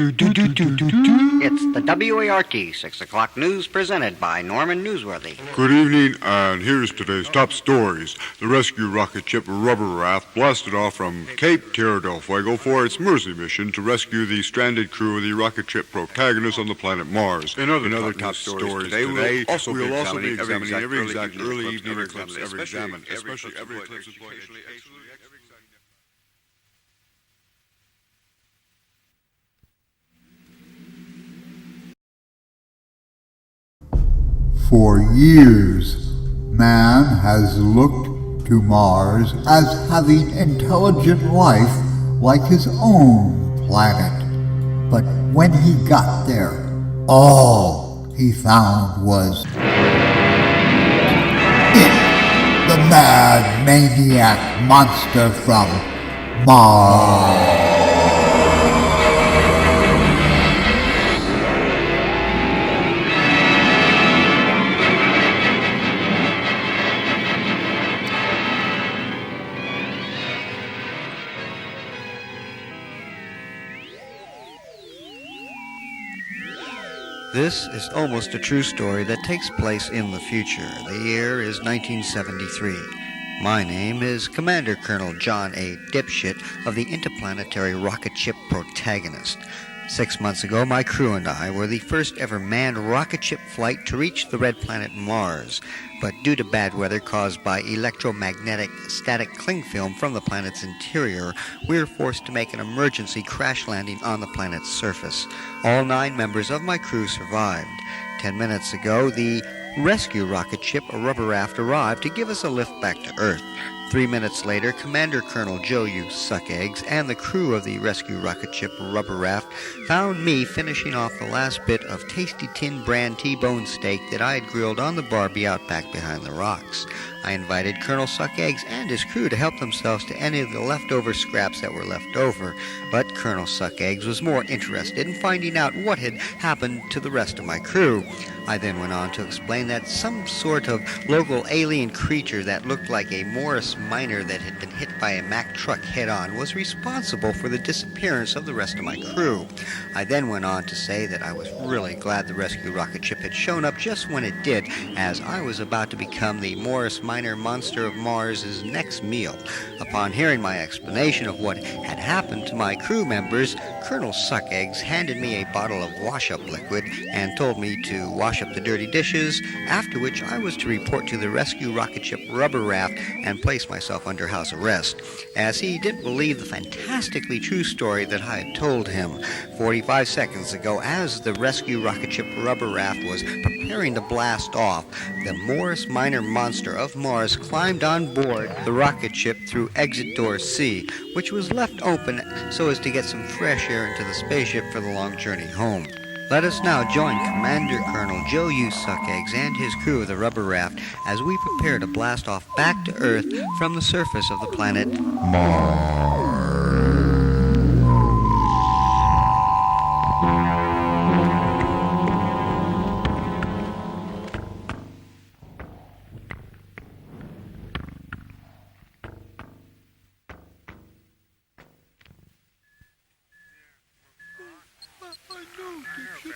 It's the WART 6 o'clock news presented by Norman Newsworthy. Good evening, and here's today's top stories. The rescue rocket ship Rubber Raft blasted off from Cape Tierra del Fuego for its Mercy mission to rescue the stranded crew of the rocket ship protagonist on the planet Mars. In other top stories today, we'll also be examining every exact early evening eclipse ever examined, especially every eclipse. For years, man has looked to Mars as having intelligent life like his own planet. But when he got there, all he found was it, the mad maniac monster from Mars. This is almost a true story that takes place in the future. The year is 1973. My name is Commander Colonel John A. Dipshit of the interplanetary rocket ship Protagonist. 6 months ago, my crew and I were the first ever manned rocket ship flight to reach the red planet Mars. But due to bad weather caused by electromagnetic static cling film from the planet's interior, we were forced to make an emergency crash landing on the planet's surface. All 9 members of my crew survived. 10 minutes ago, the rescue rocket ship Rubber Raft arrived to give us a lift back to Earth. 3 minutes later, Commander Colonel Joe U. Suckeggs and the crew of the rescue rocket ship Rubber Raft found me finishing off the last bit of tasty tin brand T-bone steak that I had grilled on the barbie out back behind the rocks. I invited Colonel Suckeggs and his crew to help themselves to any of the leftover scraps that were left over, but Colonel Suckeggs was more interested in finding out what had happened to the rest of my crew. I then went on to explain that some sort of local alien creature that looked like a Morris Minor that had been hit by a Mack truck head-on was responsible for the disappearance of the rest of my crew. I then went on to say that I was really glad the rescue rocket ship had shown up just when it did, as I was about to become the Morris Minor monster of Mars's next meal. Upon hearing my explanation of what had happened to my crew members, Colonel Suckeggs handed me a bottle of wash-up liquid and told me to wash up the dirty dishes, after which I was to report to the rescue rocket ship Rubber Raft and place myself under house arrest, as he didn't believe the fantastically true story that I had told him. 45 seconds ago, as the rescue rocket ship Rubber Raft was preparing to blast off, the Morris Minor monster of Mars climbed on board the rocket ship through exit door C, which was left open so as to get some fresh air into the spaceship for the long journey home. Let us now join Commander Colonel Joe U. Suckeggs and his crew of the Rubber Raft as we prepare to blast off back to Earth from the surface of the planet Mars.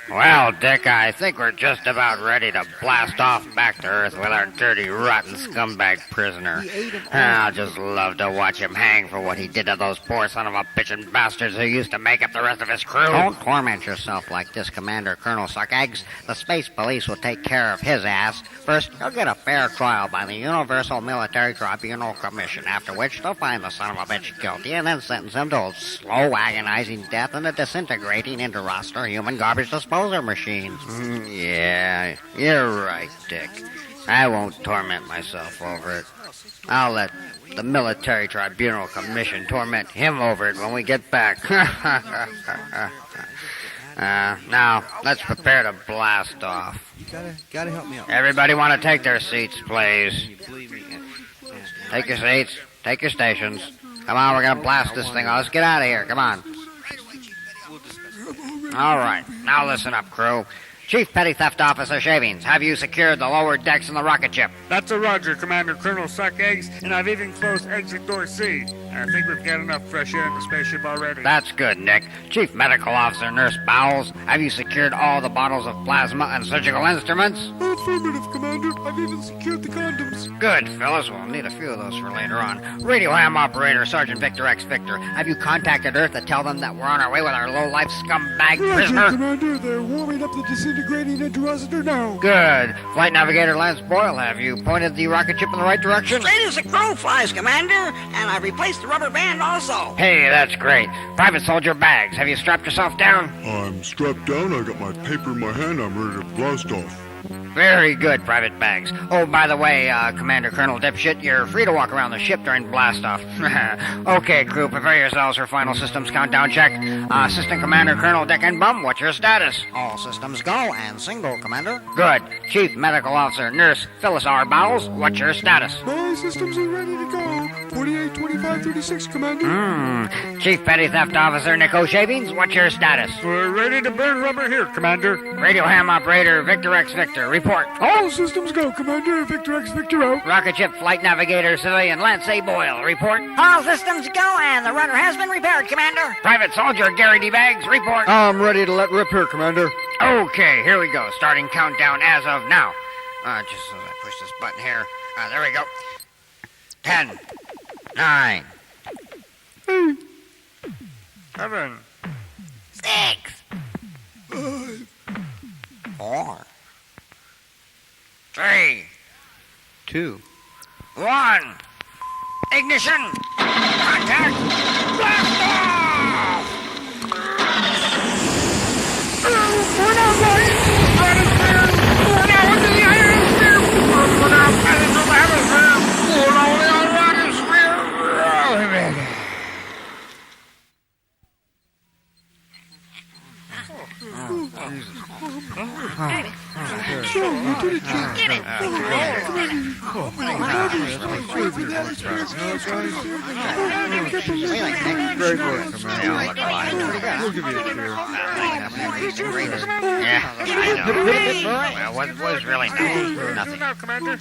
Well, Dick, I think we're just about ready to blast off back to Earth with our dirty, rotten scumbag prisoner. I'll just love to watch him hang for what he did to those poor son of a bitchin' bastards who used to make up the rest of his crew. Don't torment yourself like this, Commander Colonel Suckeggs. The space police will take care of his ass. First, he'll get a fair trial by the Universal Military Tribunal Commission, after which they'll find the son of a bitch guilty and then sentence him to a slow, agonizing death in a disintegrating interroster human garbage disposal machine. Yeah, you're right, Dick. I won't torment myself over it. I'll let the Military Tribunal Commission torment him over it when we get back. Now, let's prepare to blast off. You gotta help me out. Everybody want to take their seats, please. Take your seats. Take your stations. Come on, we're going to blast this thing off. Let's get out of here. Come on. All right. Now listen up, crew. Chief Petty Theft Officer Shavings, have you secured the lower decks in the rocket ship? That's a roger, Commander Colonel Suckeggs, and I've even closed exit door C. I think we've got enough fresh air in the spaceship already. That's good, Nick. Chief Medical Officer Nurse Bowles, have you secured all the bottles of plasma and surgical instruments? Affirmative, Commander. I've even secured the condoms. Good, Phyllis. We'll need a few of those for later on. Radio ham operator Sergeant Victor X. Victor, have you contacted Earth to tell them that we're on our way with our low-life scumbag prisoner? Commander. They're warming up the disintegrating interocitor now. Good. Flight Navigator Lance Boyle, have you pointed the rocket ship in the right direction? Straight as a crow flies, Commander, and I replaced the rubber band also. Hey, that's great. Private Soldier Bags, have you strapped yourself down? I'm strapped down. I got my paper in my hand. I'm ready to blast off. Very good, Private Bags. Oh, by the way, Commander Colonel Dipshit, you're free to walk around the ship during blast-off. Okay, crew, prepare yourselves for final systems countdown check. Assistant Commander Colonel Dick and Bum, what's your status? All systems go and single, Commander. Good. Chief Medical Officer Nurse Phyllis R. Bowles, what's your status? My systems are ready to go. 48, 25, 36, Commander. Chief Petty Theft Officer Nico Shavings, what's your status? We're ready to burn rubber here, Commander. Radio ham operator Victor X. Victor, report. All systems go, Commander. Victor X. Victor out. Rocket ship flight navigator civilian Lance A. Boyle, report. All systems go and the rudder has been repaired, Commander. Private soldier Gary D. Bags, report. I'm ready to let rip here, Commander. Okay, here we go. Starting countdown as of now. Just as I push this button here. There we go. 10, 9, 7, 6, 4, 3, 2. 1. Ignition! Contact! Blast off! We're now going atmosphere! We're now into the ionosphere! We're now passing through the hemisphere! We're now in the ionosphere! Get it. Very good, Commander. We'll give you a cheer. Well, it was really nothing. Commander.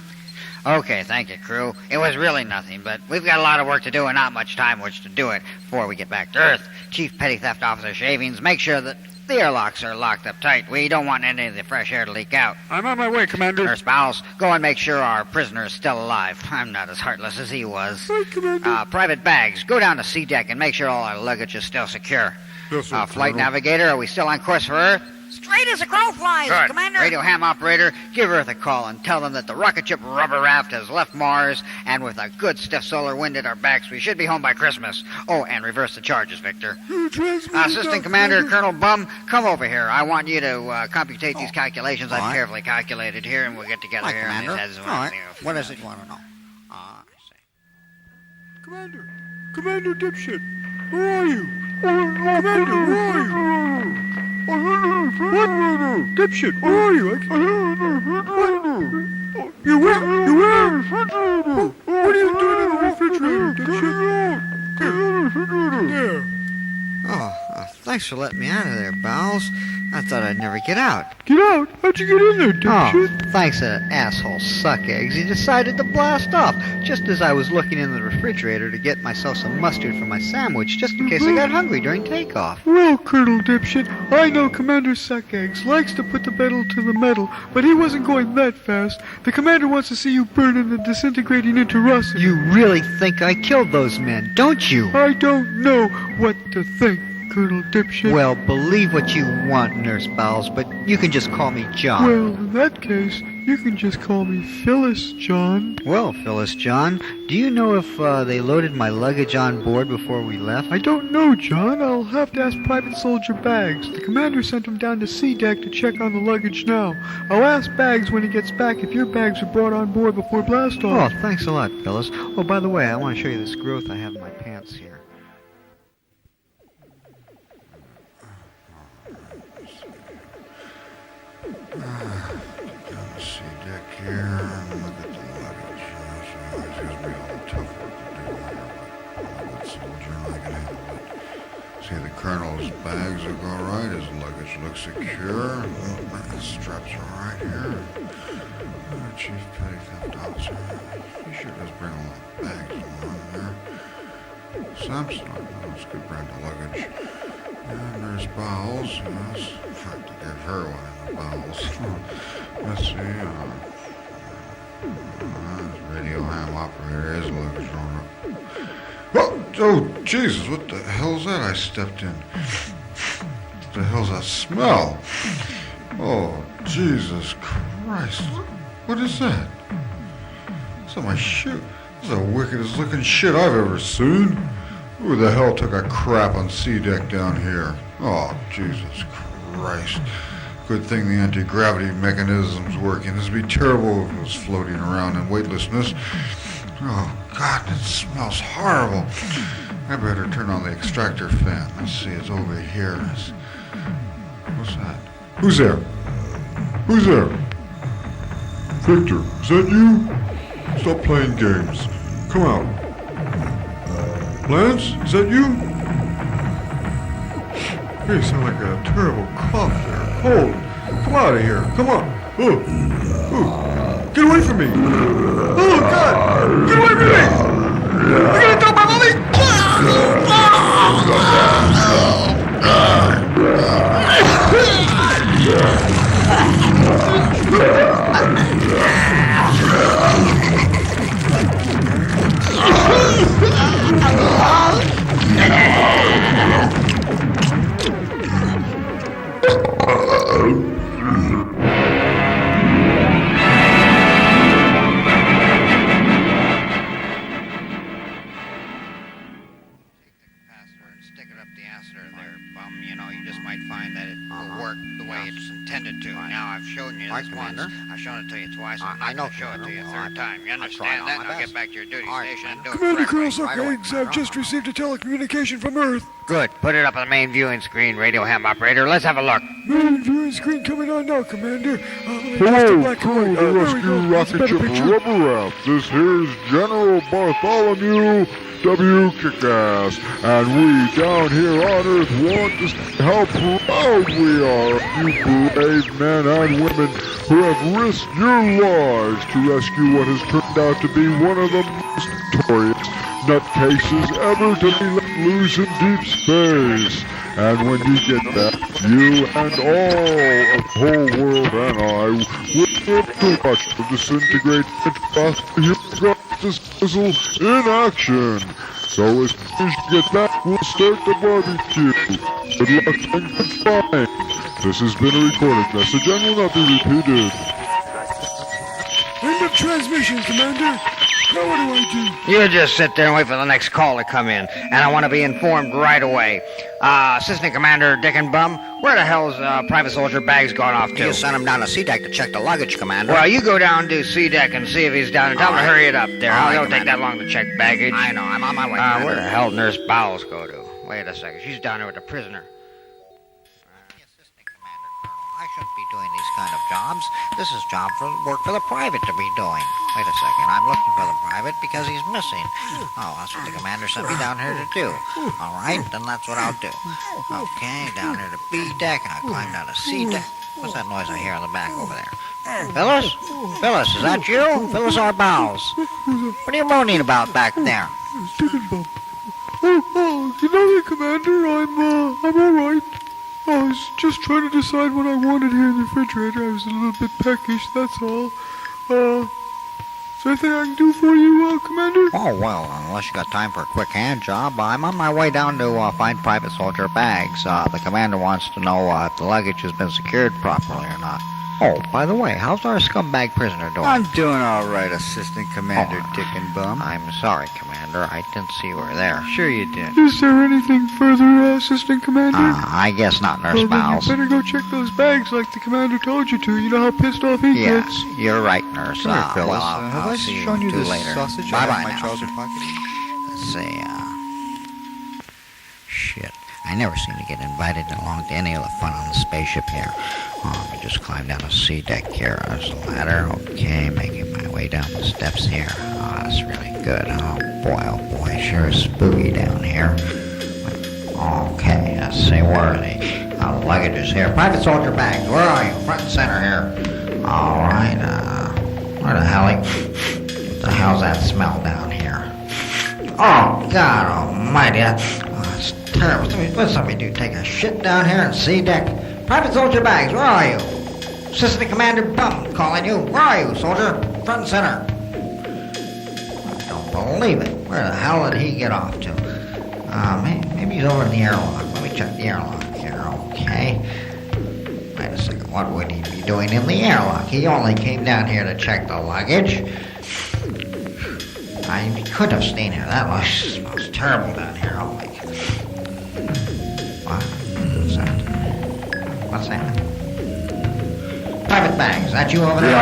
Okay, thank you, crew. It was really nothing, but we've got a lot of work to do and not much time which to do it before we get back to Earth. Chief Petty Theft Officer Shavings, make sure that the airlocks are locked up tight. We don't want any of the fresh air to leak out. I'm on my way, Commander. Nurse Bowles, go and make sure our prisoner is still alive. I'm not as heartless as he was. Right, Commander. Private Bags, go down to C deck and make sure all our luggage is still secure. Yes, sir, Flight Colonel. Navigator, are we still on course for Earth? Straight as a crow flies, Good. Commander. Radio ham operator, give Earth a call and tell them that the rocket ship Rubber Raft has left Mars, and with a good stiff solar wind at our backs, we should be home by Christmas. Oh, and reverse the charges, Victor. Assistant Commander Colonel Bum, come over here. I want you to computate these calculations all I've right. carefully calculated here, and we'll get together Hi, here. Commander. And these heads All right. What is it you want to know? Commander. Commander Dipshit. Where are you? Commander, where are you? What? Dipshit, where are you? What? You where? You where? What are you doing in the refrigerator, Dipshit? There. Oh, thanks for letting me out of there, Bowles. I thought I'd never get out. Get out! How'd you get in there, Dipshit? Oh, thanks to that asshole suck eggs, he decided to blast off, just as I was looking in the refrigerator to get myself some mustard for my sandwich, just in case I got hungry during takeoff. Well, Colonel Dipshit, I know Commander Suckeggs likes to put the pedal to the metal, but he wasn't going that fast. The commander wants to see you burn in the disintegrating interruption. You really think I killed those men, don't you? I don't know what to think, Colonel Dipshit. Well, believe what you want, Nurse Bowles, but you can just call me John. Well, in that case, you can just call me Phyllis, John. Well, Phyllis, John, do you know if they loaded my luggage on board before we left? I don't know, John. I'll have to ask Private Soldier Bags. The commander sent him down to C deck to check on the luggage now. I'll ask Bags when he gets back if your bags are brought on board before blast-off. Oh, thanks a lot, Phyllis. Oh, by the way, I want to show you this growth I have in my pants here. See deck here, and look at the luggage. It's going to be all the tough work to do here, but I'm a good soldier and I can handle it. See, the colonel's bags look all right. His luggage looks secure. The straps are all right here. Chief Petty Theft Officer. He sure does bring a lot of bags along there. Samsung. Oh, that's a good brand of luggage. And there's bowels. Yes. Hard to give her one in the bowels. Let's see. Radio ham operator is luggage on it. Oh, Jesus, what the hell's that I stepped in? What the hell's that smell? Oh, Jesus Christ. What is that? Is that my shoe? This is the wickedest looking shit I've ever seen. Who the hell took a crap on C deck down here? Oh, Jesus Christ. Good thing the anti-gravity mechanism's working. This would be terrible if it was floating around in weightlessness. Oh, God, it smells horrible. I better turn on the extractor fan. Let's see, it's over here. What's that? Who's there? Who's there? Victor, is that you? Stop playing games. Come out. Lance, is that you? You sound like a terrible cough there. Cold. Come out of here. Come on. Get away from me. Oh, God. Get away from me. You're going to dump my mommy. Stick it up the aster there, bum. You know, you just might find that it will work the way it's intended to. Now, I've shown you this once. I've shown it to you twice. I know. Show it to you a third time. You understand that? Now get back to your duty station and do it Commander correctly. Colonel Suck Eggs, I've just received a telecommunication from Earth. Good. Put it up on the main viewing screen, radio ham operator. Let's have a look. Main viewing screen coming on now, Commander. Hello, crew of the rescue rocket ship Rubber Raft. This here's General Bartholomew W. Kickass, and we down here on Earth want to say how proud we are of you brave men and women who have risked your lives to rescue what has turned out to be one of the most notorious nutcases ever to be let loose in deep space. And when you get back, you and all of the whole world and I will be able to watch the disintegrate this missile in action. So as soon as you get back, we'll start the barbecue. Good luck and good flying. This has been a recorded message and will not be repeated. End of transmission, Commander. Now what do I do? You just sit there and wait for the next call to come in, and I want to be informed right away. Assistant Commander Dick and Bum, where the hell's Private Soldier Bag's gone off to? You sent him down to C-Deck to check the luggage, Commander. Well, you go down to C-Deck and see if he's down and tell him to hurry it up there. All right, It'll take Commander. that long to check baggage. I know, I'm on my way, Commander. Where the hell did Nurse Bowles go to? Wait a second, she's down there with the prisoner. Assistant Commander Colonel, I shouldn't be doing these kind of jobs. This is work for the private to be doing. Wait a second, I'm looking for the private because he's missing. Oh, that's what the commander sent me down here to do. All right, then that's what I'll do. Okay, down here to B deck, and I'll climb down to C deck. What's that noise I hear in the back over there? Phyllis? Phyllis, is that you? Phyllis R. Bowles. What are you moaning about back there? Dick and Bum. Oh, you know that, Commander, I'm all right. I was just trying to decide what I wanted here in the refrigerator. I was a little bit peckish, that's all. Is there anything I can do for you, Commander? Oh, well, unless you got time for a quick hand job, I'm on my way down to find Private Soldier Bags. The commander wants to know if the luggage has been secured properly or not. Oh, by the way, how's our scumbag prisoner doing? I'm doing all right, Assistant Commander Dick and Bum. I'm sorry, Commander. I didn't see you were there. Sure you did. Is there anything further, Assistant Commander? I guess not, Nurse Well, then Bowles. you better go check those bags like the commander told you to. You know how pissed off he Yes, gets. you're right, Nurse. Come here, Phyllis. Well, have I'll I see shown you two this later. sausage I Bye-bye have in my now. trouser pocket? Let's see, shit. I never seem to get invited along to any of the fun on the spaceship here. Oh, let me just climb down the C deck here. There's a ladder. Okay, making my way down the steps here. Oh, that's really good. Oh boy, sure is spooky down here. Okay, let's see, where are they? The luggage is here. Private Soldier Bags, where are you? Front and center here. Alright, where the hell? What the hell's that smell down here? Oh, God almighty. It's terrible. What's somebody do? Take a shit down here and C deck? Private Soldier Bags, where are you? Assistant Commander Bum calling you. Where are you, soldier? Front and center. I don't believe it. Where the hell did he get off to? Maybe he's over in the airlock. Let me check the airlock here, okay? Wait a second. What would he be doing in the airlock? He only came down here to check the luggage. He could have stayed here. That smells terrible down here. Oh my God. What? What's that? What's that? Private Bag, is that you over there?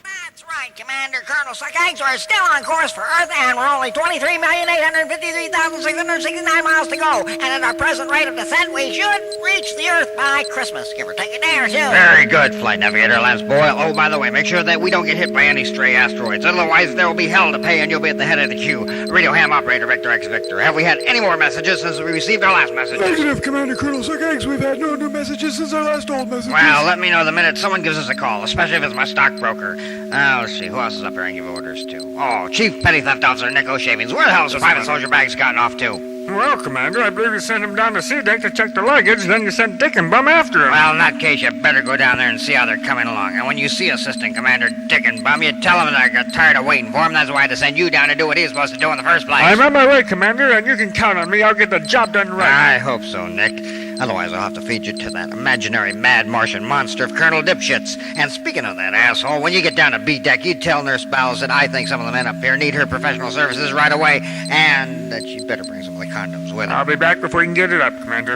That's right, Commander Colonel Suckeggs. We're still on course for Earth, and we're only 23,853,669 miles to go. And at our present rate of descent, we should reach the Earth by Christmas. Give or take a day or two. Very good, Flight Navigator Lance Boyle. Oh, by the way, make sure that we don't get hit by any stray asteroids. Otherwise, there will be hell to pay, and you'll be at the head of the queue. Radio ham operator Victor X Victor. Have we had any more messages since we received our last message? Negative, Commander Colonel Suckeggs. We've had no new messages since our last old messages. Well, let me know the minute someone gives us a call, especially if it's my stockbroker. Let's see, who else is up here I can give orders to? Oh, Chief Petty Theft Officer Nick O'Shavings. Where the hell's the Private Soldier Bags gotten off to? Well, Commander, I believe you sent him down to sea deck to check the luggage, then you sent Dick and Bum after him. Well, in that case, you better go down there and see how they're coming along. And when you see Assistant Commander Dick and Bum, you tell him that I got tired of waiting for him. That's why I had to send you down to do what he was supposed to do in the first place. I'm on my way, Commander, and you can count on me. I'll get the job done right. I hope so, Nick. Otherwise, I'll have to feed you to that imaginary mad Martian monster of Colonel Dipshits. And speaking of that asshole, when you get down to B-Deck, you tell Nurse Bowles that I think some of the men up here need her professional services right away, and that she better bring some of the condoms with her. I'll be back before you can get it up, Commander.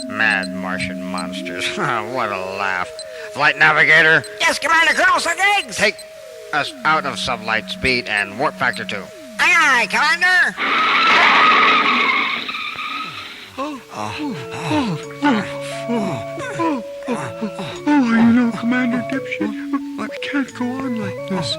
Mad Martian monsters. What a laugh. Flight Navigator, Yes, Commander Colonel Suckeggs. take us out of sublight speed and warp factor 2. Aye, aye, Commander. Commander Dipshit, I can't go on like this.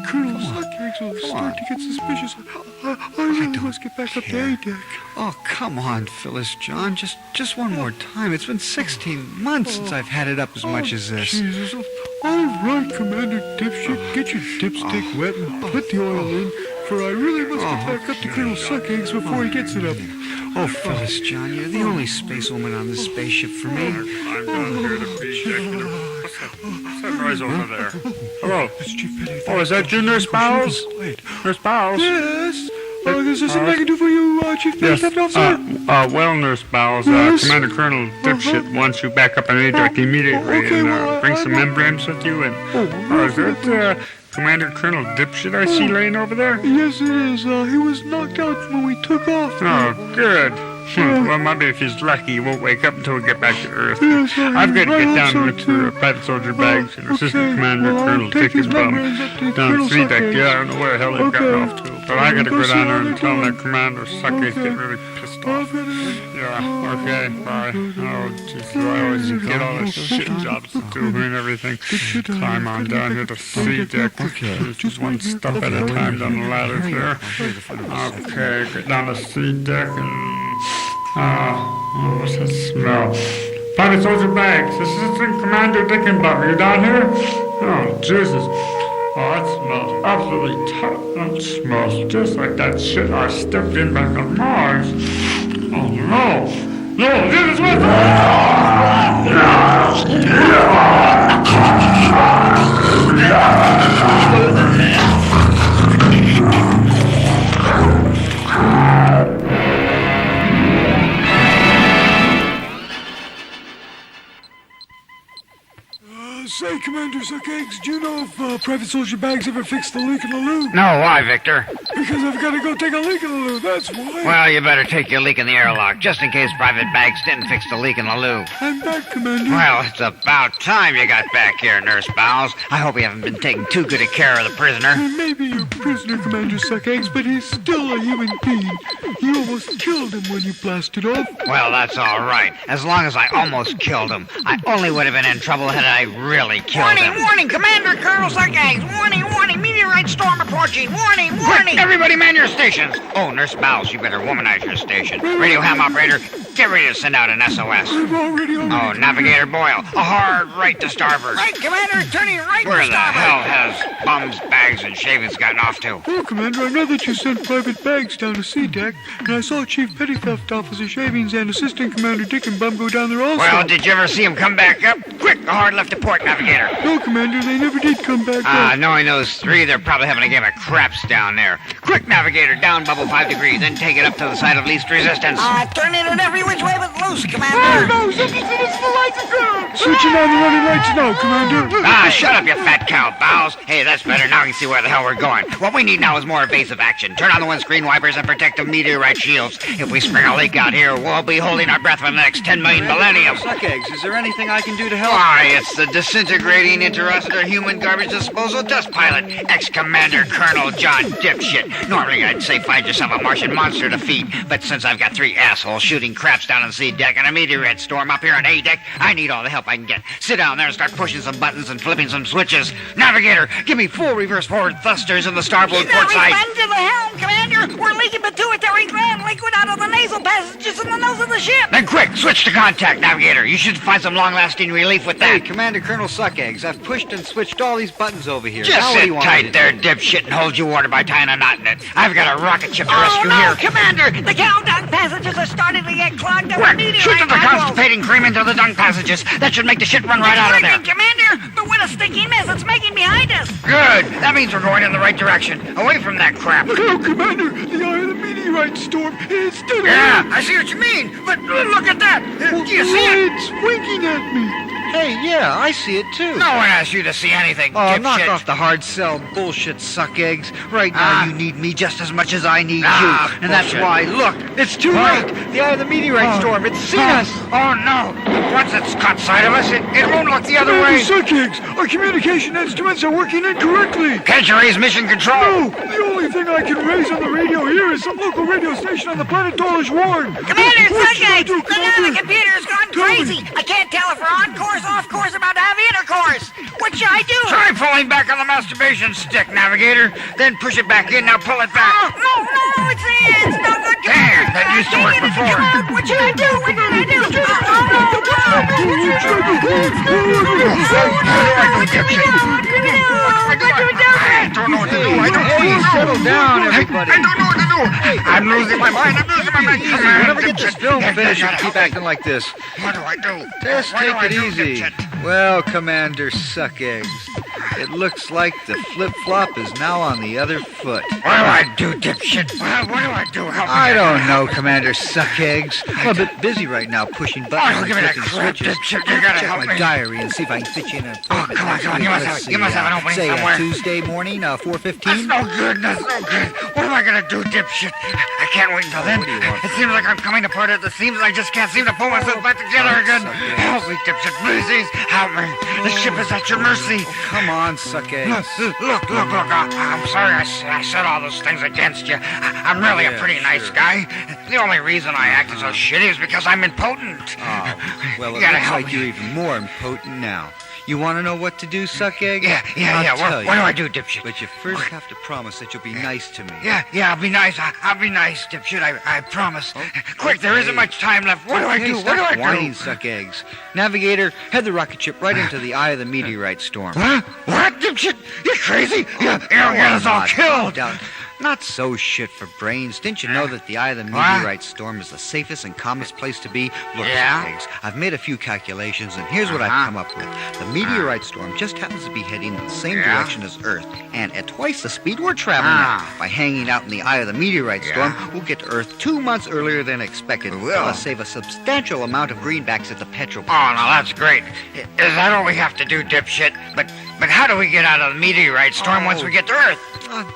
Colonel Suckeggs will start to get suspicious. I really must get back up to A-Deck. Oh, come on, Phyllis John. Just one more time. It's been 16 months since I've had it up as much as this. Jesus. All right, Commander Dipshit, get your dipstick wet and put the oil in, for I really must get back up to Colonel Suckeggs before he gets it up. Oh, Phyllis John, you're the only spacewoman on this spaceship for me. I'm down here to B-Deck. What's that noise over there? Hello. It's Chief Petty. Oh, is that you, Nurse Bowles? Nurse Bowles? Yes. Is there something I can do for you, Chief Petty Theft Officer? Well, Nurse Bowles, Yes? Commander Colonel Dipshit wants you back up on A-Deck immediately, Okay, and well, bring some membranes with you, and... is that, Commander Colonel Dipshit I see laying over there? Yes, it is. He was knocked out when we took off. Oh, good. Well, maybe if he's lucky, he won't wake up until we get back to Earth. Yes, I've got to I get hope down so, and look too. for Private Soldier Bags and Assistant Okay, Commander well, Colonel I'll take Dick and these Bum membranes up to down Colonel C deck. Suckeggs. Yeah, I don't know where the hell they've gotten Okay. off to. But I got to We'll go see down how there and they're tell doing. that Commander Suckeggs Okay. get really pissed off. Okay. Yeah, okay, bye. Oh, jeez, I always get all this shit jobs to do and everything. Climb on down here to C deck. Just one step at a time down the ladder there. Okay, get down to C deck and... what's that smell? Private Soldier Bags, Assistant Commander Dick and Bum, are you down here? Oh, Jesus. Oh, that smells absolutely terrible. That smells just like that shit I stepped in back on Mars. Oh, no. No, Jesus, what's Say, Commander Suckeggs, do you know if Private Soldier Bags ever fixed the leak in the loo? No, why, Victor? Because I've got to go take a leak in the loo, that's why. Well, you better take your leak in the airlock, just in case Private Bags didn't fix the leak in the loo. I'm back, Commander. Well, it's about time you got back here, Nurse Bowles. I hope you haven't been taking too good a care of the prisoner. Maybe you're prisoner, Commander Suckeggs, but he's still a human being. You almost killed him when you blasted off. Well, that's all right. As long as I almost killed him. I only would have been in trouble had I really really kill Warning, them. warning, Commander Colonel Suckeggs. Warning, warning, meteorite storm approaching. Warning, warning. Quick, everybody man your stations. Oh, Nurse Bowles, you better womanize your station. Radio ham operator, get ready to send out an SOS. Oh, Navigator Boyle, a hard right to starboard. Right, Commander, turning right Where to the hell has bums, bags, and shavings gotten off to? Oh, Commander, I know that you sent private bags down to sea deck, and I saw Chief Petty Theft Officer Shavings and Assistant Commander Dick and Bum go down there also. Well, did you ever see him come back up? Quick, the hard left to port, Navigator. No, Commander, they never did come back up. Knowing those three, they're probably having a game of craps down there. Quick, Navigator, down bubble 5 degrees, then take it up to the side of least resistance. Turning it every which way but loose, Commander. No, something's in the lights again. Switching on the running lights now, Commander. Shut up, you fat cow, Bowles. Hey, that's better. Now you can see where the hell we're going. What we need now is more evasive action. Turn on the windscreen wipers and protective meteorite shields. If we spring a leak out here, we'll be holding our breath for the next 10 million millennium. Suckeggs, is there anything I can do to help? Why, it's the disintegrating interstellar human garbage disposal test pilot, ex-Commander Colonel John Dipshit. Normally I'd say find yourself a Martian monster to feed, but since I've got 3 assholes shooting craps down on the C deck and a meteorite storm up here on A deck, I need all the help I can get. Sit down there and start pushing some buttons and flipping some switches. Navigator, give me full reverse forward thrusters in the starboard port side. Bend to the helm, Commander. We're leaking pituitary gland liquid out of the nasal passages in the nose of the ship. Then quick, switch to contact, Navigator. You should find some long-lasting relief with Hey, that. Commander Colonel Suckeggs, I've pushed and switched all these buttons over here. Just Now what do sit you want me tight to there, do? dipshit, and hold your water by tying a knot in it. I've got a rocket ship to rescue no, here. Commander. The cow dung passages are starting to get clogged up. Quick, shoot the constipating cream into the dung passages. That should make the shit run right out of there. Commander, but what a stinky mess it's making behind us. Good. That means we're going in the right direction. Away from that crap. No, Commander, the eye of the meteorite storm is still Yeah, I see what you mean. But look at that. Do you see it? It's winking at me. Hey, yeah, I see it too. No one asked you to see anything, Oh, knock dipshit. off the hard sell bullshit, Suckeggs. Right now, you need me just as much as I need you. And that's bullshit. why, look, it's too late. The eye of the meteorite storm, it's seen us. Oh, no. Once it's caught sight of us, it won't look the other way. Suckeggs, our communication instruments are working incorrectly. Can't you raise mission control? No, the only thing I can raise on the radio here is some local radio station on the planet Dolish Warren. Commander What should I Suckeggs, do, the Commander? computer's gone crazy. I can't tell if we're on course, off course, about to have intercourse. What should I do? Try pulling back on the masturbation stick, Navigator. Then push it back in. Now pull it back. Oh, no, it's no good. Damn, that used to work before. What should I do? What should I do? I don't know what to do. I don't Hey, know. settle down, everybody. I don't know what to do. I'm losing my mind. I'm losing my mind. Easy. Whenever we get this film finished, you keep acting like this. What do I do? Just What do take I it do, easy. dipshit? Well, Commander Suckeggs, it looks like the flip-flop is now on the other foot. What do I do, dipshit? What do I do? Help me. I don't know, Commander Suckeggs. I'm a bit busy right now pushing buttons Oh, and give me that flipping crap, switches. dipshit. You gotta Check help my me. diary and see if I can fit you in a... Oh, come on. You must have an opening say somewhere. Tuesday morning, That's 4:15? no good. That's no good. What am I gonna do, dipshit? I can't wait until then. What do you want? It seems like I'm coming apart at the seams. I just can't seem to pull myself back together again. Suckeggs. Help me, dipshit. Please help me. The ship is at your mercy. Come on, Suckeggs. Look. I'm sorry I said all those things against you. I'm really a pretty nice guy. The only reason I acted so shitty is because I'm impotent. Oh, well, You it gotta looks help like me. you're even more impotent now. You want to know what to do, Suckeggs? Yeah. I'll tell What do you. I do, dipshit? But you first have to promise that you'll be nice to me. Yeah, I'll be nice. I'll be nice, dipshit. I promise. Quick, there isn't much time left. What do I Hey, do? stop What do I whining, do? Suckeggs. Navigator, head the rocket ship right into the eye of the meteorite storm. Huh? What, dipshit? You're crazy? You'll get us all killed. Not so shit for brains. Didn't you know that the eye of the meteorite storm is the safest and calmest place to be? Look, Yeah? Suckeggs, I've made a few calculations, and here's what I've come up with. The meteorite storm just happens to be heading in the same Yeah? direction as Earth, and at twice the speed we're traveling Ah. at. By hanging out in the eye of the meteorite storm, we'll get to Earth 2 months earlier than expected. We will. That'll save a substantial amount of greenbacks at the petrol Oh, now that's great. Is that all we have to do, dipshit? But how do we get out of the meteorite storm once we get to Earth?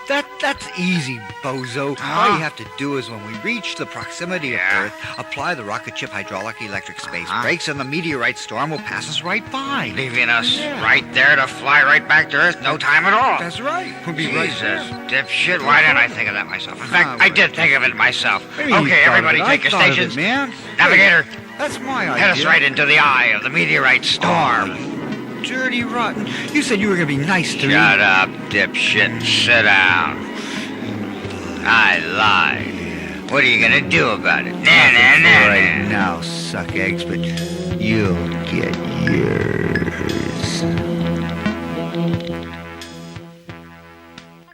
That's easy, bozo. All you have to do is when we reach the proximity Yeah. of Earth, apply the rocket ship hydraulic electric space brakes, and the meteorite storm will pass us right by. Leaving us right there to fly right back to Earth, no time at all. That's right. We'll be right Jesus, there. dipshit, why didn't I think of that myself? In fact, I did think of it myself. What do you mean you Okay, thought of everybody it? take I your thought of stations. it, man. Navigator, That's my idea. head us right into the eye of the meteorite storm. dirty, rotten. You said you were going to be nice to me. Shut up, dipshit. Sit down. I lied. What are you going to do about it? Right now, suck eggs, but you'll get yours.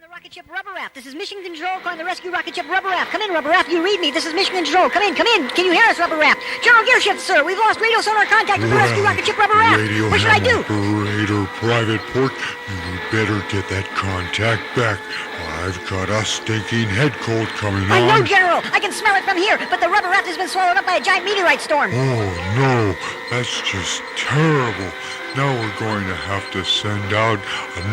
Rocket ship Rubber Raft. This is Mission Control calling the rescue rocket ship Rubber Raft. Come in, Rubber Raft. You read me. This is Mission Control. Come in, come in. Can you hear us, Rubber Raft? General Gearshift, sir. We've lost radio sonar contact with the rescue rocket ship Rubber Raft. What should I do? Operator Private Pork, you better get that contact back. I've got a stinking head cold coming on. I know, General. I can smell it from here, but the Rubber Raft has been swallowed up by a giant meteorite storm. Oh, no. That's just terrible. Now we're going to have to send out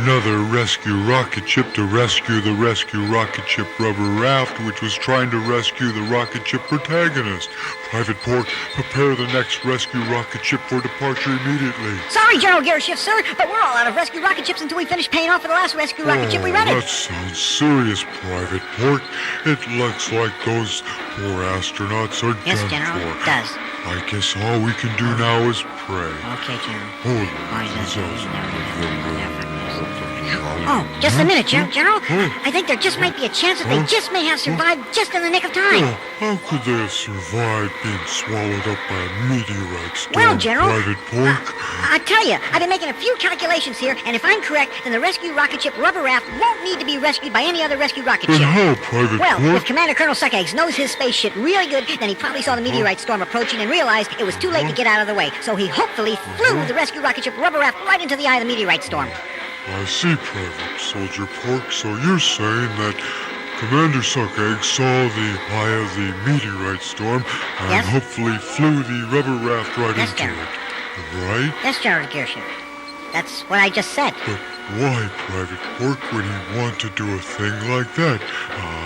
another rescue rocket ship to rescue the rescue rocket ship Rubber Raft, which was trying to rescue the rocket ship protagonist. Private Pork, prepare the next rescue rocket ship for departure immediately. Sorry, General Gearshift, sir, but we're all out of rescue rocket ships until we finish paying off for the last rescue rocket ship we rented. That sounds serious, Private Pork. It looks like those poor astronauts are Yes, done General, for. it does. I guess all we can do now is pray. Okay, General. Oh, just a minute, General. I think there just might be a chance that they just may have survived just in the nick of time. How could they have survived being swallowed up by a meteorite storm, Well, General, Private Pork? I tell you, I've been making a few calculations here, and if I'm correct, then the rescue rocket ship Rubber Raft won't need to be rescued by any other rescue rocket Then ship. how, Private Well, Pork? if Commander Colonel Suckeggs knows his spaceship really good, then he probably saw the meteorite storm approaching and realized it was too late to get out of the way. So he hopefully flew the rescue rocket ship Rubber Raft right into the eye of the meteorite storm. I see, Private Soldier Pork. So you're saying that Commander Suckegg saw the eye of the meteorite storm and Yes. hopefully flew the Rubber Raft right Yes, into General. it, right? Yes, General Gearshift. That's what I just said. But why, Private Pork, would he want to do a thing like that?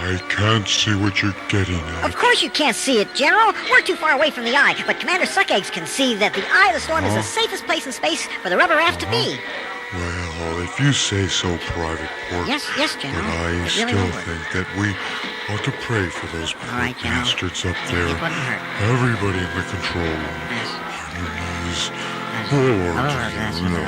I can't see what you're getting at. Of course you can't see it, General. We're too far away from the eye, but Commander Suckeggs can see that the eye of the storm is the safest place in space for the Rubber Raft to be. Well, if you say so, Private Pork. Yes, General. But I It really still won't work. think that we ought to pray for those poor All right, General. bastards up It there. wouldn't hurt. Everybody in the control room. Yes. On your knees. Yes. Oh, Yes. you know.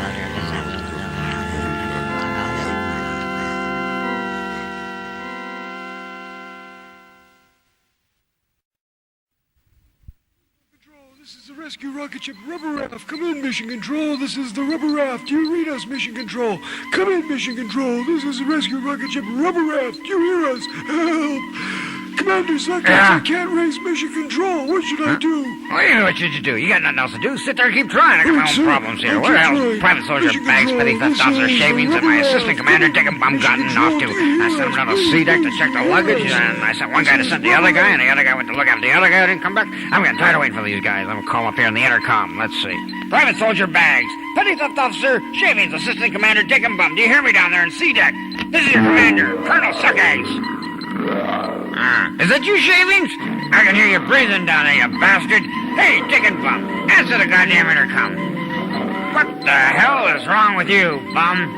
This is the rescue rocket ship Rubber Raft. Come in, Mission Control. This is the Rubber Raft. You read us, Mission Control. Come in, Mission Control. This is the rescue rocket ship Rubber Raft. You hear us? Help! Commander Suckeggs, I can't raise Mission Control. What should I do? Well, what should you do? You got nothing else to do. Sit there and keep trying. I got my own Sir, problems here. I'll Where the keep hell's trying. Private Soldier Mission Bags, Control, Petty Theft this Officer is Shavings, and my Rubber assistant Raft. commander taking bum Mission gotten off to. Control, I sent him down to C deck to check the luggage, and I sent one guy to send the other guy, and the other guy went to look after the other guy who didn't come back. I'm getting tired of waiting for these guys. I'm gonna call them up here in the intercom. Let's see. Private Soldier Bags, Petty Theft Officer Shavings, Assistant Commander taking bum. Do you hear me down there in C deck? This is your commander, Colonel Suckeggs. Is that you, Shavings? I can hear you breathing down there, you bastard. Hey, Dick and Bum, answer the goddamn intercom. What the hell is wrong with you, Bum?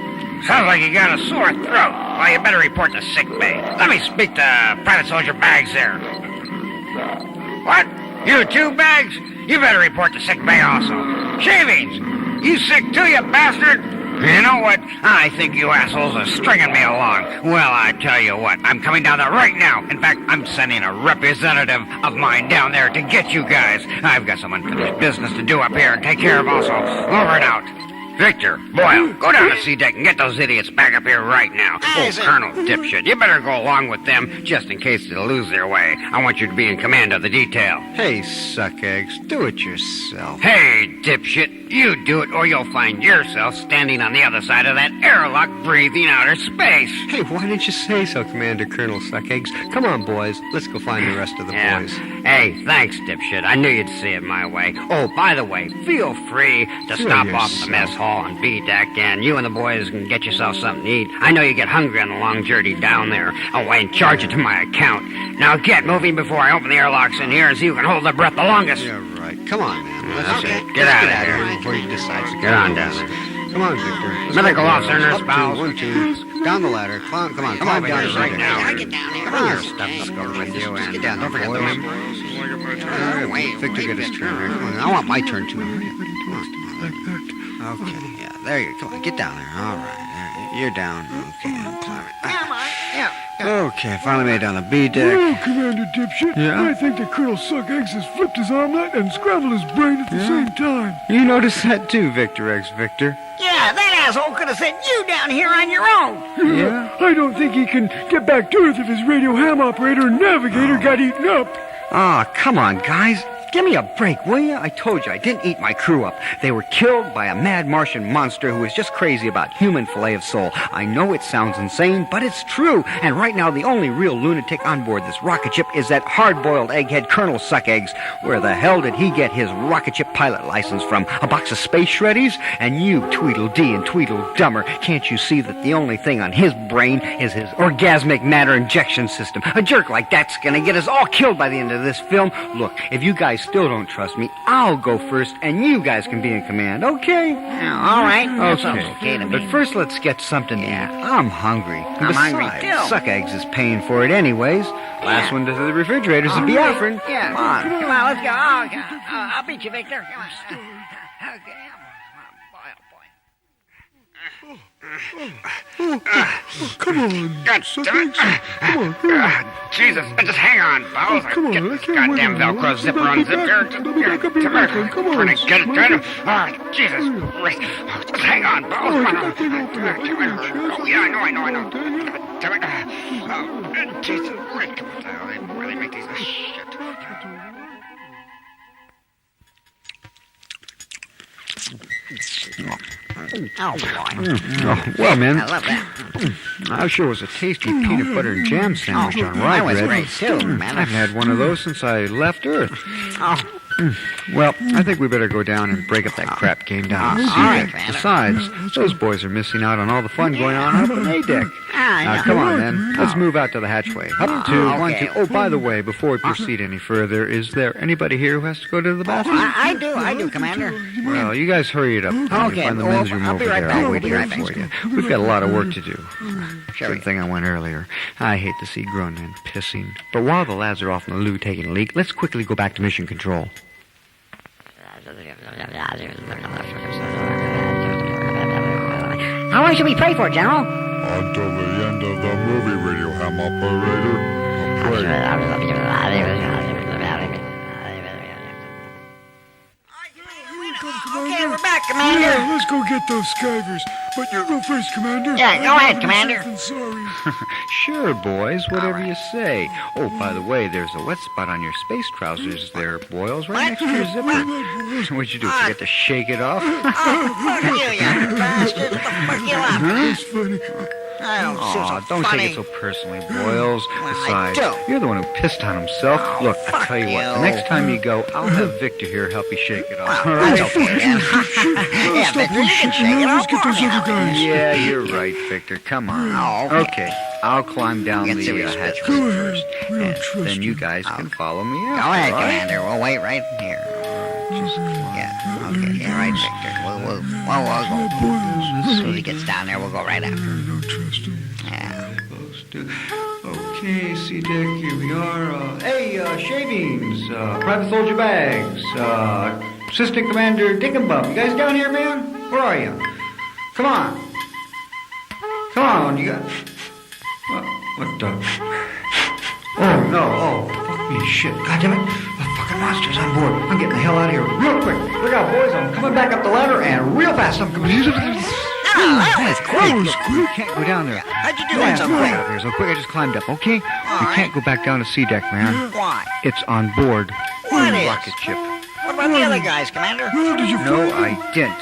Sounds like you got a sore throat. Well, you better report to sick bay. Let me speak to Private Soldier Bags there. What? You too, Bags? You better report to sick bay also. Shavings, you sick too, you bastard? You know what? I think you assholes are stringing me along. Well, I tell you what, I'm coming down there right now. In fact, I'm sending a representative of mine down there to get you guys. I've got some unfinished business to do up here and take care of also. Over and out. Victor, Boyle, go down to C deck and get those idiots back up here right now. Oh, Colonel Dipshit, you better go along with them just in case they lose their way. I want you to be in command of the detail. Hey, suck eggs, do it yourself. Hey, Dipshit, you do it or you'll find yourself standing on the other side of that airlock breathing outer space. Hey, why didn't you say so, Commander Colonel Suckeggs? Come on, boys. Let's go find the rest of the boys. Hey, thanks, Dipshit. I knew you'd see it my way. Oh, by the way, feel free to Do stop it off at the yourself. mess hall on B deck, and you and the boys can get yourself something to eat. I know you get hungry on the long journey down there. Oh, and charge it to my account. Now get moving before I open the airlocks in here and see who can hold their breath the longest. Yeah, right. Come on, man. Let's Okay, let's get out of here. before you decide to Get on down there. Come on, Victor. Let's Medical go. officer, nurse, Up pals. 2, 1, 2. Down the ladder. Come on, climb down Victor, right now. I get down here. Come on, first. Stethoscope with you, and Get down. Don't forget Boyle. Victor get his turn. Come on, I want my turn too. Hurry up. Come on. Okay, yeah, there you go. Come on, get down there. All right, you're down. Okay, I'm climbing. Come on. Yeah. Okay, finally made it down the B deck. Well, Commander Dipshit, Yeah? I think that Colonel Suck Eggs has flipped his omelet and scrambled his brain at the same time. You noticed that too, Victor X Victor. Yeah, that asshole could have sent you down here on your own. Yeah? I don't think he can get back to Earth if his radio ham operator and navigator got eaten up. Ah, come on, guys. Give me a break, will you? I told you, I didn't eat my crew up. They were killed by a mad Martian monster who is just crazy about human fillet of soul. I know it sounds insane, but it's true. And right now, the only real lunatic on board this rocket ship is that hard-boiled egghead Colonel Suck Eggs. Where the hell did he get his rocket ship pilot license from? A box of space shreddies? And you, Tweedledee and Tweedledummer, can't you see that the only thing on his brain is his orgasmic matter injection system? A jerk like that's gonna get us all killed by the end of this film. Look, if you guys still don't trust me, I'll go first, and you guys can be in command, okay? All right. That sounds okay to me. But first, let's get something to eat. I'm hungry. And I'm hungry, besides, too. Suck Eggs is paying for it anyways. Last one to the refrigerators is Biafran. Yeah. Come on. Come on, let's go. Oh, God. I'll beat you, Victor. Come on. Okay. Come on, God Suck damn it. Eggs. Come on, hurry. Jesus, just hang on, Bowles. Come on, Get I this can't wait goddamn anymore. Velcro zipper I'll be unzipped back. there. I'll be back. I'll be Come back. on. Come on. Trying to get it. Come Trying on. to... Oh, Jesus Christ. Just hang on, Bowles. Oh, Come get on. that thing open up. Oh, yeah, I know. Damn it. Oh, Jesus Christ. Come on. They really make these... Shit. Oh, boy. Oh, well, man, I love that. that sure was a tasty peanut butter and jam sandwich on rye That was bread. great, too, man. I haven't had one of those since I left Earth. Oh, Well, I think we better go down and break up that crap game down at the all sea right, deck. Commander. Besides, those boys are missing out on all the fun going on up in A deck. I Now, know. come on, then. Let's move out to the hatchway. Up two, okay. 1, 2. Oh, by the way, before we proceed any further, is there anybody here who has to go to the bathroom? I do, Commander. Well, you guys hurry it up. Okay, Find the well, men's room I'll over be right there. back. I'll wait Be here right back. for you. We've got a lot of work to do. Sure. Good thing I went earlier. I hate to see grown men pissing. But while the lads are off in the loo taking a leak, let's quickly go back to mission control. How long should we pray for, General? Until the end of the movie, radio ham operator. Okay, we're back, Commander. Yeah, let's go get those skivers. But you go first, Commander. Yeah, go ahead, I'm Commander. safe and sorry. Sure, boys, whatever you say. Oh, by the way, there's a wet spot on your space trousers there, Boils, right next to your zipper. What'd you do, forget to shake it off? Fuck you, you bastard. What the fuck you up? That's funny. I don't feel Aw, so don't funny. take it so personally, Boils. I Besides, do. you're the one who pissed on himself. Look, I'll fuck tell you what, the you. next time you go, I'll have Victor here help you shake it off. All That's right? okay, man. Yeah, Stop Victor, those you can shit. shake it Let's off get for those me. other guys. Yeah, you're right, Victor. Come on. Oh, Okay, I'll climb down Get the serious, hatchway Go ahead. first, We don't and trust then you you. guys can follow me Go after, ahead, all right? Commander. We'll wait right here. Yeah, okay. Yeah, right, Victor. We'll go. As soon as he gets down there, we'll go right after him. I don't trust him. Yeah. Okay, C deck, here we are. Hey, shavings, private soldier bags, assistant commander Dickenbum. You guys down here, man? Where are you? Come on. Come on, you got... What the... Oh, no, oh, fuck me, shit. God damn it. The fucking monster's on board. I'm getting the hell out of here real quick. Look out, boys, I'm coming back up the ladder and real fast. I'm coming... That was quick. We can't go down there. How'd you do that so quick? Out of here so quick. I just climbed up, okay? We right. can't go back down to C deck, man. Why? It's on board. What is? Rocket ship. What about the other guys, Commander? Well, did you No, find I didn't.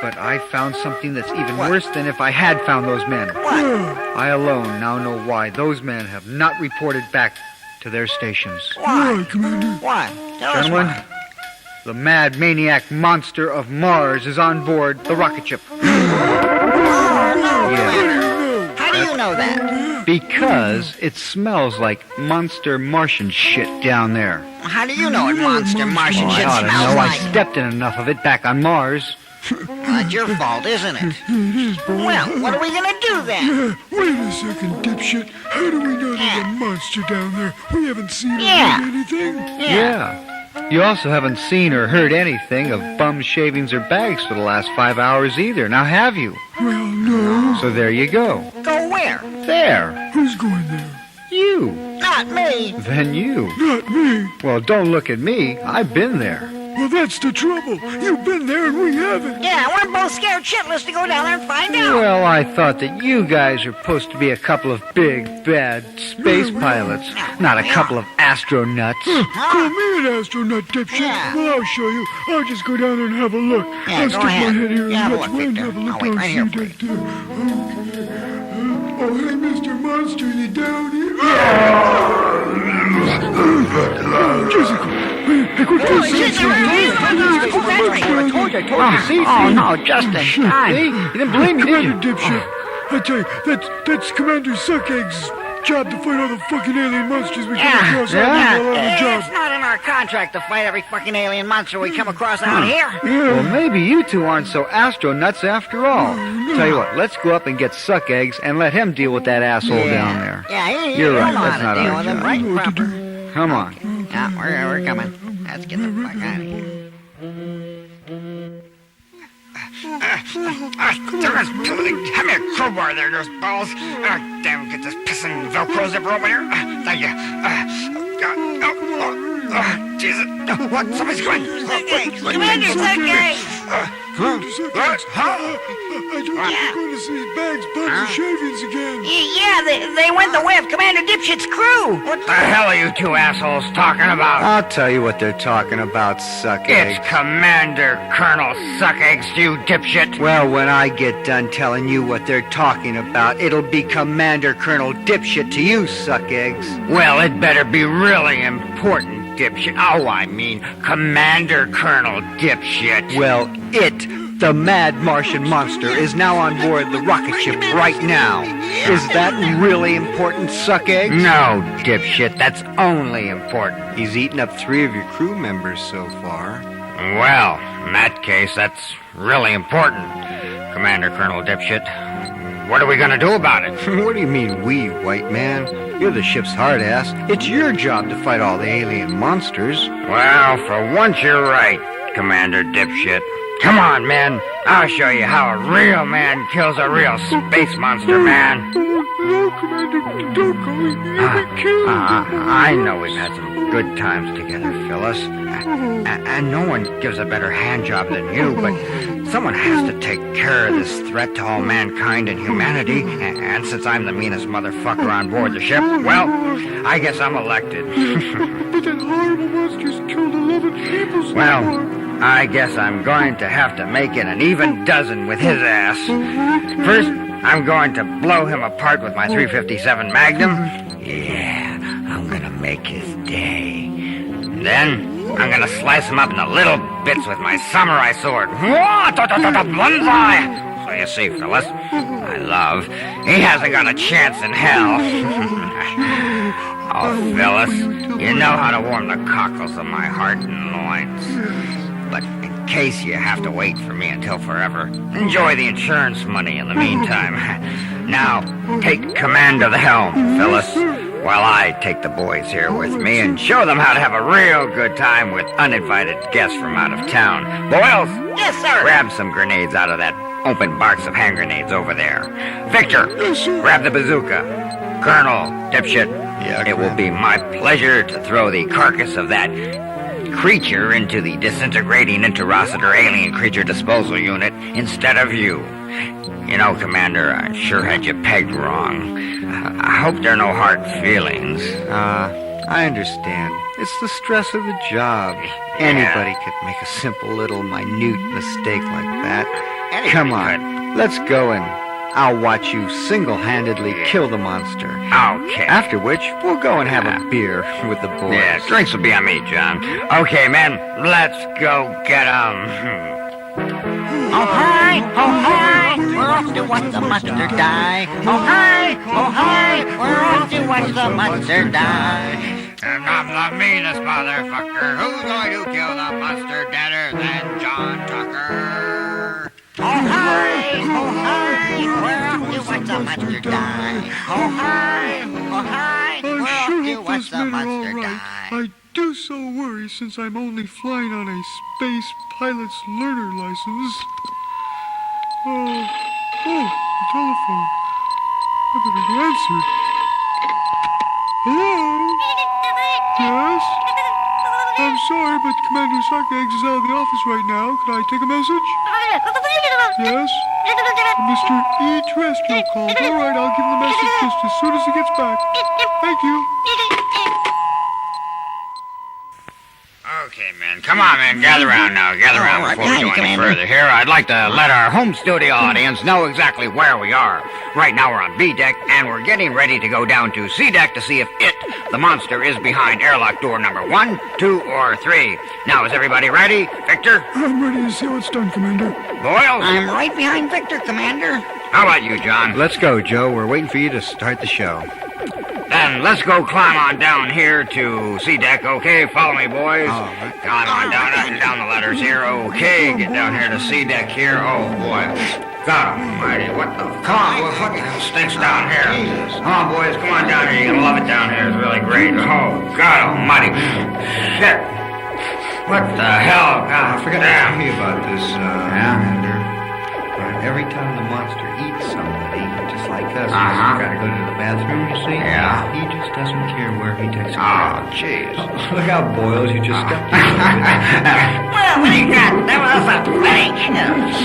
But I found something that's even worse than if I had found those men. What? I alone now know why those men have not reported back to their stations. Why? Commander? Why? Tell us Gentlemen, why. the mad maniac monster of Mars is on board the rocket ship. Yeah, How do you know that? because it smells like monster Martian shit down there. How do you know what monster Martian I shit ought to smells know. I like? stepped in enough of it back on Mars. Well, that's your fault, isn't it? Well, what are we gonna do then? Wait a second, dipshit. How do we know there's Yeah. a monster down there? We haven't seen it Yeah. or anything. Yeah. You also haven't seen or heard anything of bum shavings or bags for the last 5 hours either, now have you? Well, no. So there you go. Go where? There. Who's going there? You. Not me. Then you. Not me. Well, don't look at me. I've been there. Well, that's the trouble. You've been there and we haven't. Yeah, we're both scared shitless to go down there and find out. Well, I thought that you guys are supposed to be a couple of big, bad space pilots, not a couple of astronauts. Call me an astronaut, dipshit. Yeah. Well, I'll show you. I'll just go down there and have a look. Yeah, I'll go stick ahead. my head here Yeah, and look, that's when Victor. have a look I'll wait down right here for see that. Oh, hey, Mr. Monster, you down here? Jessica, hey, go Oh, shit, they're right here. I told you, see? Oh, no, Justin. See? You didn't believe me, did Commander you? dipshit. I tell you, that's Commander Suckegg's job to fight all the fucking alien monsters we come across out here while on the job. It's not in our contract to fight every fucking alien monster we come across out here. Well, maybe you two aren't so astronauts after all. Tell you what, let's go up and get Suck Eggs and let him deal with that asshole down there. Yeah, You're you'll right, know that's how not to deal our with them, job. right, proper. Come on. Yeah, we're coming. Let's get the fuck out of here. Hand me a crowbar there, those balls. Damn, get this pissing Velcro zipper over here. Thank you. Jesus. What? Somebody's going. Commander Suckeggs! I don't think we're going to see his bags, bumps, and shavings again. Yeah, they went the way of Commander Dipshit's crew. What the hell are you two assholes talking about? I'll tell you what they're talking about, Suck Eggs. It's Commander Colonel Suckeggs, you dipshit. Well, when I get done telling you what they're talking about, it'll be Commander Colonel Dipshit to you, Suck Eggs. Well, it better be really important, dipshit. Oh, I mean, Commander Colonel Dipshit. Well, the mad Martian monster, is now on board the rocket ship right now. Is that really important, Suck Eggs? No, dipshit, that's only important. He's eaten up 3 of your crew members so far. Well, in that case, that's really important, Commander Colonel Dipshit. What are we gonna do about it? What do you mean, we, white man? You're the ship's hard ass. It's your job to fight all the alien monsters. Well, for once you're right, Commander Dipshit. Come on, men. I'll show you how a real man kills a real space monster, man. No, Commander, don't go. You'll be killed. I know we've had some good times together, Phyllis. And no one gives a better hand job than you, but someone has to take care of this threat to all mankind and humanity. And since I'm the meanest motherfucker on board the ship, well, I guess I'm elected. But that horrible monster's killed 11 people so Well, far. I guess I'm going to have to make it an even dozen with his ass. First, I'm going to blow him apart with my .357 Magnum. Yeah, I'm gonna make his day. Then, I'm gonna slice him up into little bits with my samurai sword. Banzai! So you see, Phyllis, my love, he hasn't got a chance in hell. Oh, Phyllis, you know how to warm the cockles of my heart and loins. But in case you have to wait for me until forever, enjoy the insurance money in the meantime. Now, take command of the helm, Phyllis, while I take the boys here with me and show them how to have a real good time with uninvited guests from out of town. Boyles? Yes, sir. Grab some grenades out of that open box of hand grenades over there. Victor, grab the bazooka. Colonel, dipshit, it will be my pleasure to throw the carcass of that creature into the disintegrating interocitor alien creature disposal unit instead of you. You know, Commander, I sure had you pegged wrong. I hope there are no hard feelings. I understand. It's the stress of the job. Anybody could make a simple little minute mistake like that. Come on, let's go and I'll watch you single-handedly kill the monster. Okay. After which, we'll go and have a beer with the boys. Yeah, drinks will be on me, John. Okay, men, let's go get 'em. Oh, hi, we're off to watch the monster die. Oh, hi, we're off to watch the monster die. And I'm the meanest motherfucker. Who's going to kill the monster deader than John Tucker? Oh, hi, we're off to watch the monster die. Oh, hi, we're off to watch the monster die. I do so worry since I'm only flying on a space pilot's learner license. Oh, the telephone. I better go answer it. Hello? Yes? I'm sorry, but Commander Suckeggs is out of the office right now. Can I take a message? Yes? Mr. E. Terrestrial called. All right, I'll give him the message just as soon as he gets back. Thank you. Okay, man. Come on, man. Gather around now. Gather around before we go any further. Here, I'd like to let our home studio audience know exactly where we are. Right now we're on B deck, and we're getting ready to go down to C deck to see if it, the monster, is behind airlock door number 1, 2, or 3. Now, is everybody ready? Victor? I'm ready to see what's done, Commander. Boyle? I'm right behind Victor, Commander. How about you, John? Let's go, Joe. We're waiting for you to start the show. Then let's go climb on down here to C deck, okay? Follow me, boys. All right. Climb on down, up and down the ladders here, okay? Get down here to C deck here. Oh, boy. God almighty, what the... Come on, boys, what the hell stinks down here? Come on, boys, come on down here. You're gonna love it down here. It's really great. Oh, God almighty. Shit. What the hell? God, I forgot to tell you about this, Commander. But every time the monster eats somebody, just like us, he's got to go to the bathroom, you see? Yeah. He just doesn't care where he takes a Oh, jeez. Look how Boils, you just stepped in. Well, what do you got? That was a thing.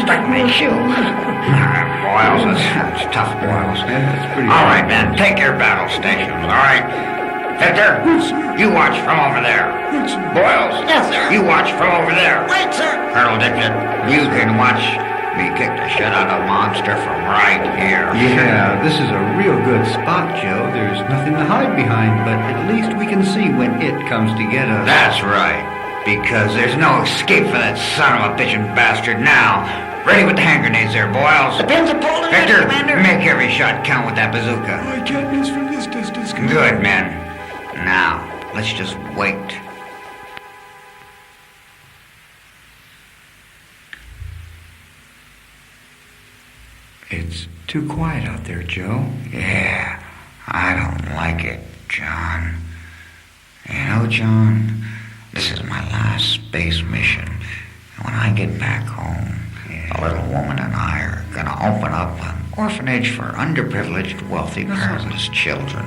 Stuck my shoe. Boils, that's tough, Boils. That's pretty All right, man, take your battle stations, all right? Victor, you watch from over there. Boils, Yes, sir. you watch from over there. Right, sir. Colonel Dipshit, you can watch me kick the shit out of monster from right here. Yeah, this is a real good spot, Joe. There's nothing to hide behind, but at least we can see when it comes to get us. That's right, because there's no escape for that son of a bitchin' bastard now. Ready with the hand grenades there, Boils. The pins are pulled in, Victor, Commander. make every shot count with that bazooka. I can't miss from this distance, Commander. Good, man. Now, let's just wait. It's too quiet out there, Joe. Yeah, I don't like it, John. You know, John, this is my last space mission. And when I get back home, the little woman and I are gonna open up an orphanage for underprivileged, wealthy, parentless children.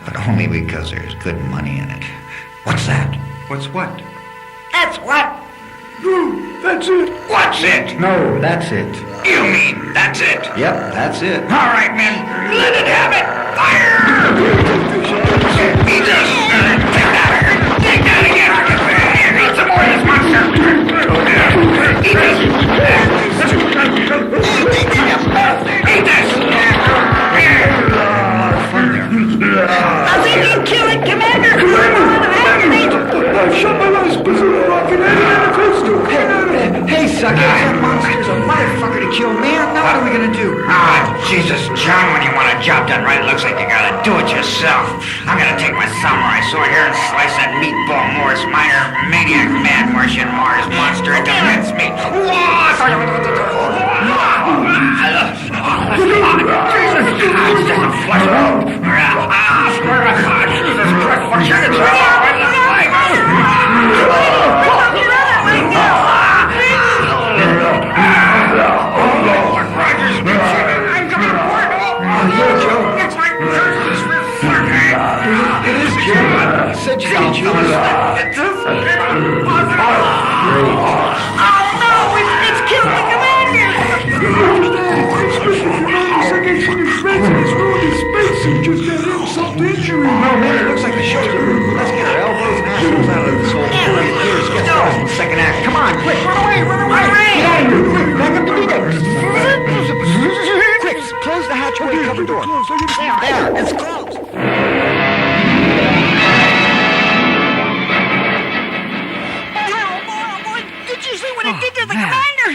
But only because there's good money in it. What's that? What's what? That's what? No, that's it. What's it? No, that's it. You mean that's it? Yep, that's it. All right, men, let it have it. Fire! Eat us! Take that! Take that again! Here, eat some more of this monster! Eat this! Eat this! I think you kill it, Commander. I've shot my last bazooka rocket and a close to Hey, sucker, that monster's a motherfucker to kill, man. Now what are we gonna do? Ah, Jesus, John, when you want a job done right, it looks like you gotta do it yourself. I'm gonna take my samurai sword here and slice that meatball Morris Minor, Maniac, Mad Martian, Mars monster into mincemeat. Jesus, it's just a flesh wound. Swear to God, Jesus Christ, what you gonna do? Right in the Just got insult to injury. No, man, it looks like the show's over. Let's get our elbows and assholes out of this hole before it appears. Get started in the second act. Come on, quick, run away, run away. Get out of here. Back up the B-deck. Quick, close the hatchway, cover door. There, it's closed. Did you see what it did to the commander?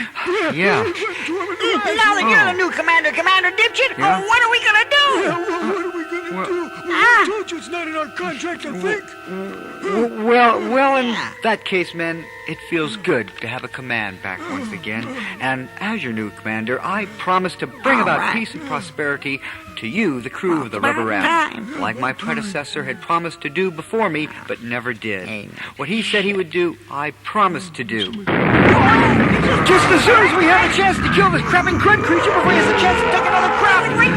Yeah. Now that you're the new commander, Commander Dipshit, what are we gonna do? I told you it's not in our contract, I think. Well, in that case, men, it feels good to have a command back once again. And as your new commander, I promise to bring about peace and prosperity to you, the crew of the Rubber Raft, like my predecessor had promised to do before me, but never did. What he said he would do, I promised to do. Just as soon as we have a chance to kill this crapping crud creature before he has a chance to take another crap. Wait,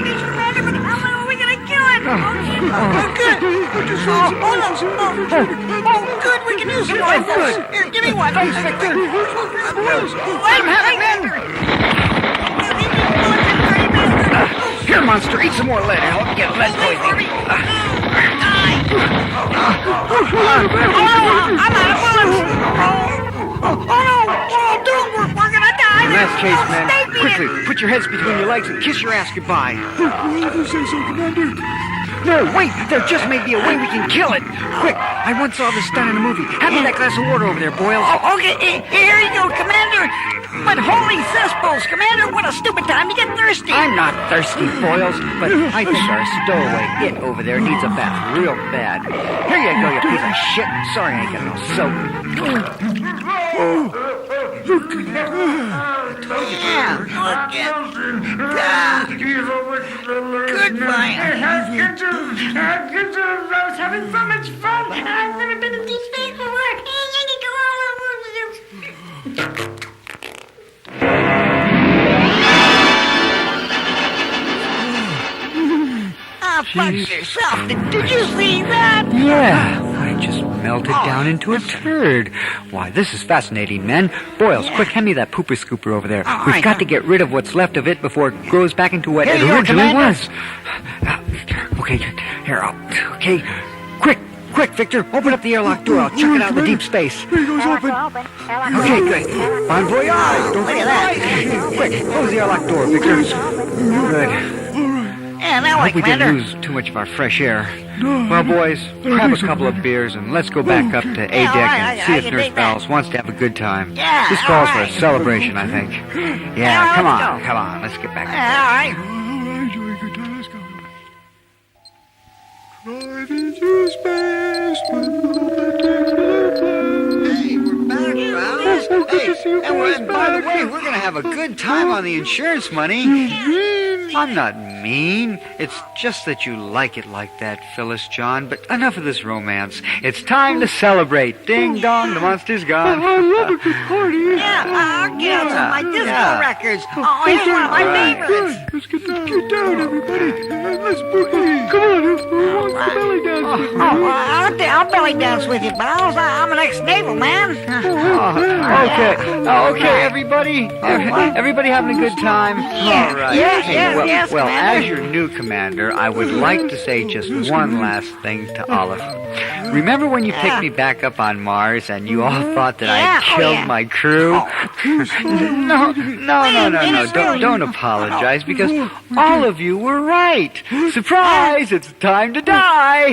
Mr. Commander, but how long are we going to kill it? Good. Good, we can use some rifles. Here, give me one. Thanks, Victor. Let him have it, men. Here, monster, eat some more lead. I'll help you get lead poisoning. I'm out of bullets. Oh, no! Dude, we're gonna die! In that case, man, quickly, put your heads between your legs and kiss your ass goodbye. Say so, Commander. No, wait! There just may be a way we can kill it! Quick! I once saw this done in a movie. Have me that glass of water over there, Boyle. Oh, okay, here you go, Commander! But holy cesspools, Commander, what a stupid time to get thirsty! I'm not thirsty, Boyles, but I think our stowaway it over there needs a bath real bad. Here you go, you piece of shit. Sorry I ain't got no soap. Goodbye. I was having so much fun. I've never been in deep space before. Ah, fuck yourself. Did you see that? Yeah, I just melted down into a turd. Why, this is fascinating, men. Boyles, quick, hand me that pooper scooper over there. We've got to get rid of what's left of it before it grows back into what it originally was. Okay, here, okay. Quick, Victor, open up the airlock door. I'll chuck it out in the deep space. Here goes open. Okay, good. Bon voyage. Don't Look at that. Quick, close the airlock door, Victor. Good. Yeah, now I what, hope we didn't Commander? lose too much of our fresh air. Well, boys, grab a couple of beers and let's go back up to A deck and see if Nurse Bowles wants to have a good time. Yeah, This calls for a all right. celebration, I think. Yeah, Yeah, come let's on, let's get back. Yeah, all right. All right, Joey, good time. Let's go. Drive into space when the moment takes their place. Hey, we're back, Bowles. Oh, good to see you and boys by the back. way, we're going to have a good time on the insurance money. I'm not mean. It's just that you like it like that, Phyllis John. But enough of this romance. It's time to celebrate. Ding dong, the monster's gone. I love a good party. Yeah, I'll get some of my disco records. Oh, here's one of my favorites. Good. Let's get this kid down, everybody. And let's boogie. Come on, who wants the belly dance with me? I'll belly dance with you, Bowles. I'm an ex-naval man. Okay, everybody. Everybody having a good time? Yeah, All right. yes, Hey, yes, well, yes, well, Commander. as your new commander, I would like to say just one last thing to all of you. Remember when you picked me back up on Mars and you all thought that I killed my crew? No. Don't apologize because all of you were right. Surprise! It's time to die.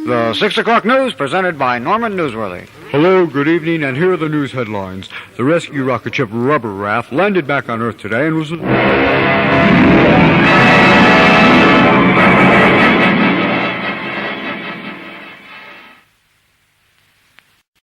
The 6 o'clock news presented by Norman Newsworthy. Hello, good evening, and here are the news headlines. The rescue rocket ship Rubber Raft landed back on Earth today and was...